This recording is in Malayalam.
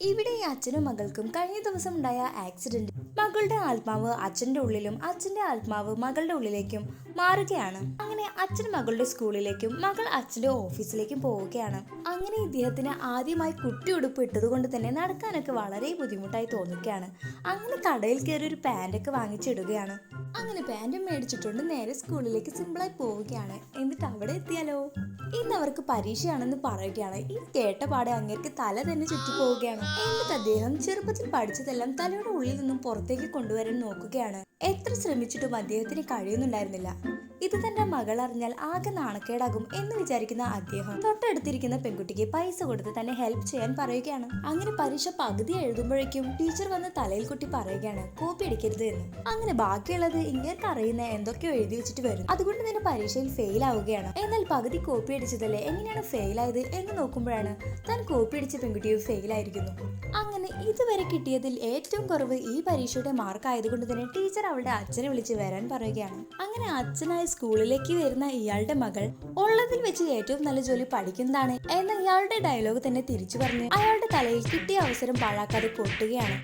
ഇവിടെ ഈ അച്ഛനും മകൾക്കും കഴിഞ്ഞ ദിവസം ഉണ്ടായ ആക്സിഡന്റ് മകളുടെ ആത്മാവ് അച്ഛന്റെ ഉള്ളിലും അച്ഛന്റെ ആത്മാവ് മകളുടെ ഉള്ളിലേക്കും മാറുകയാണ്. അങ്ങനെ അച്ഛൻ മകളുടെ സ്കൂളിലേക്കും മകൾ അച്ഛന്റെ ഓഫീസിലേക്കും പോവുകയാണ്. അങ്ങനെ ഇദ്ദേഹത്തിന് ആദ്യമായി കുട്ടി ഉടുപ്പ് ഇട്ടതുകൊണ്ട് തന്നെ നടക്കാനൊക്കെ വളരെ ബുദ്ധിമുട്ടായി തോന്നുകയാണ്. അങ്ങനെ കടയിൽ കയറി ഒരു പാൻറ്റൊക്കെ വാങ്ങിച്ചിടുകയാണ്. അങ്ങനെ പാൻറ്റും മേടിച്ചിട്ടുണ്ട് നേരെ സ്കൂളിലേക്ക് സിമ്പിളായി പോവുകയാണ്. എന്നിട്ട് അവിടെ എത്തിയാലോ ഇന്ന് അവർക്ക് പരീക്ഷയാണെന്ന് പറയുകയാണ്. ഈ കേട്ട പാടെ അങ്ങേർക്ക് തല തന്നെ ചുറ്റി പോവുകയാണ്. എന്നിട്ട് അദ്ദേഹം ചെറുപ്പത്തിൽ പഠിച്ചതെല്ലാം തലയുടെ ഉള്ളിൽ നിന്നും പുറത്തേക്ക് കൊണ്ടുവരാൻ നോക്കുകയാണ്. എത്ര ശ്രമിച്ചിട്ടും അദ്ദേഹത്തിന് കഴിയുന്നുണ്ടായിരുന്നില്ല. ഇത് തന്റെ മകൾ അറിഞ്ഞാൽ ആകെ നാണക്കേടാകും എന്ന് വിചാരിക്കുന്ന അദ്ദേഹം തൊട്ടടുത്തിരിക്കുന്ന പെൺകുട്ടിക്ക് പൈസ കൊടുത്ത് തന്നെ ഹെൽപ്പ് ചെയ്യാൻ പറയുകയാണ്. അങ്ങനെ പരീക്ഷ പകുതി എഴുതുമ്പോഴേക്കും ടീച്ചർ വന്ന് തലയിൽ കുട്ടി പറയുകയാണ് കോപ്പി അടിക്കരുത് എന്ന്. അങ്ങനെ ബാക്കിയുള്ളത് ഇങ്ങേർക്ക് അറിയുന്ന എന്തൊക്കെയോ എഴുതി വെച്ചിട്ട് വരും. അതുകൊണ്ട് തന്നെ പരീക്ഷയിൽ ഫെയിൽ ആവുകയാണ്. എന്നാൽ പകുതി കോപ്പി അടിച്ചതല്ലേ, എങ്ങനെയാണ് ഫെയിൽ ആയത് എന്ന് നോക്കുമ്പോഴാണ് താൻ കോപ്പി അടിച്ച പെൺകുട്ടിയും ഫെയിൽ ആയിരിക്കുന്നു. അങ്ങനെ ഇതുവരെ കിട്ടിയതിൽ ഏറ്റവും കുറവ് ഈ പരീക്ഷയുടെ മാർക്ക് ആയതുകൊണ്ട് തന്നെ ടീച്ചർ അവളുടെ അച്ഛനെ വിളിച്ച് വരാൻ പറയുകയാണ്. അങ്ങനെ അച്ഛനായ സ്കൂളിലേക്ക് വരുന്ന ഇയാളുടെ മകൾ ഉള്ളതിൽ വെച്ച് ഏറ്റവും നല്ല ജോലി പഠിക്കുന്നതാണ് എന്ന ഇയാളുടെ ഡയലോഗ് തന്നെ തിരിച്ചു പറഞ്ഞ് അയാളുടെ തലയിൽ കിട്ടിയ അവസരം പാഴാക്കാതെ കൊട്ടുകയാണ്.